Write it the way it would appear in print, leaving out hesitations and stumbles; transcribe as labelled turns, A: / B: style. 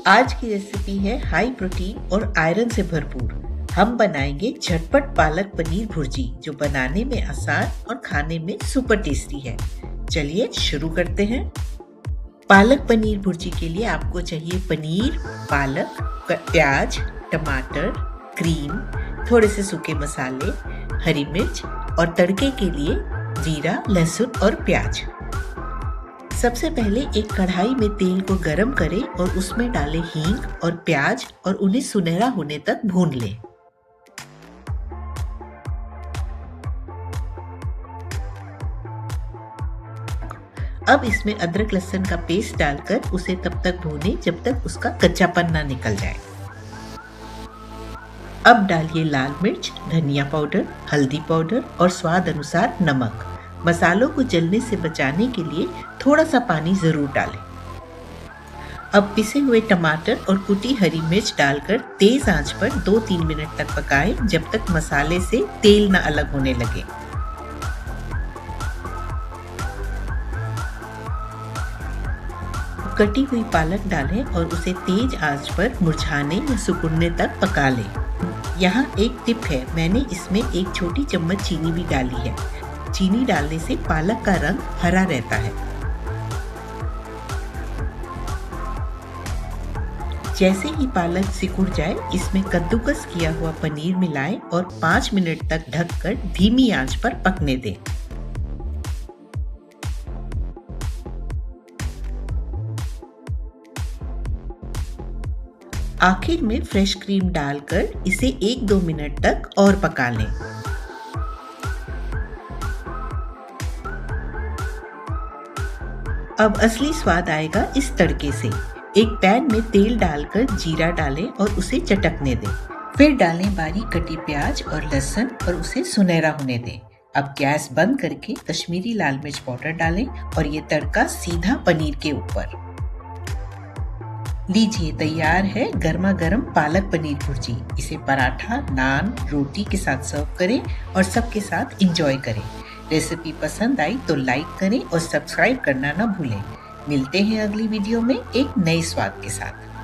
A: आज की रेसिपी है हाई प्रोटीन और आयरन से भरपूर। हम बनाएंगे झटपट पालक पनीर भुर्जी जो बनाने में आसान और खाने में सुपर टेस्टी है। चलिए शुरू करते हैं। पालक पनीर भुर्जी के लिए आपको चाहिए पनीर, पालक, प्याज, टमाटर, क्रीम, थोड़े से सूखे मसाले, हरी मिर्च और तड़के के लिए जीरा, लहसुन और प्याज। सबसे पहले एक कढ़ाई में तेल को गरम करें और उसमें डालें हींग और प्याज और उन्हें सुनहरा होने तक भून लें। अब इसमें अदरक लहसुन का पेस्ट डालकर उसे तब तक भूनें जब तक उसका कच्चापन ना निकल जाए। अब डालिए लाल मिर्च, धनिया पाउडर, हल्दी पाउडर और स्वाद अनुसार नमक। मसालों को जलने से बचाने के लिए थोड़ा सा पानी जरूर डालें। अब पिसे हुए टमाटर और कुटी हरी मिर्च डालकर तेज आंच पर 2-3 मिनट तक पकाएं जब तक मसाले से तेल न अलग होने लगे। कटी हुई पालक डालें और उसे तेज आंच पर मुरझाने या सिकुड़ने तक पका लें। यहाँ एक टिप है, मैंने इसमें एक छोटी चम्मच चीनी भी डाली है। चीनी डालने से पालक का रंग हरा रहता है। जैसे ही पालक सिकुड़ जाए, इसमें कद्दूकस किया हुआ पनीर मिलाएं और 5 मिनट तक ढककर धीमी आंच पर पकने दें। आखिर में फ्रेश क्रीम डालकर इसे 1-2 मिनट तक और पका लें। अब असली स्वाद आएगा इस तड़के से। एक पैन में तेल डालकर जीरा डालें और उसे चटकने दें। फिर डालें बारीक कटी प्याज और लहसुन और उसे सुनहरा होने दें। अब गैस बंद करके कश्मीरी लाल मिर्च पाउडर डालें और ये तड़का सीधा पनीर के ऊपर। लीजिए, तैयार है गर्मा गर्म पालक पनीर भुर्जी। इसे पराठा, नान, रोटी के साथ सर्व करें और सबके साथ एंजॉय करें। रेसिपी पसंद आई तो लाइक करें और सब्सक्राइब करना ना भूलें। मिलते हैं अगली वीडियो में एक नए स्वाद के साथ।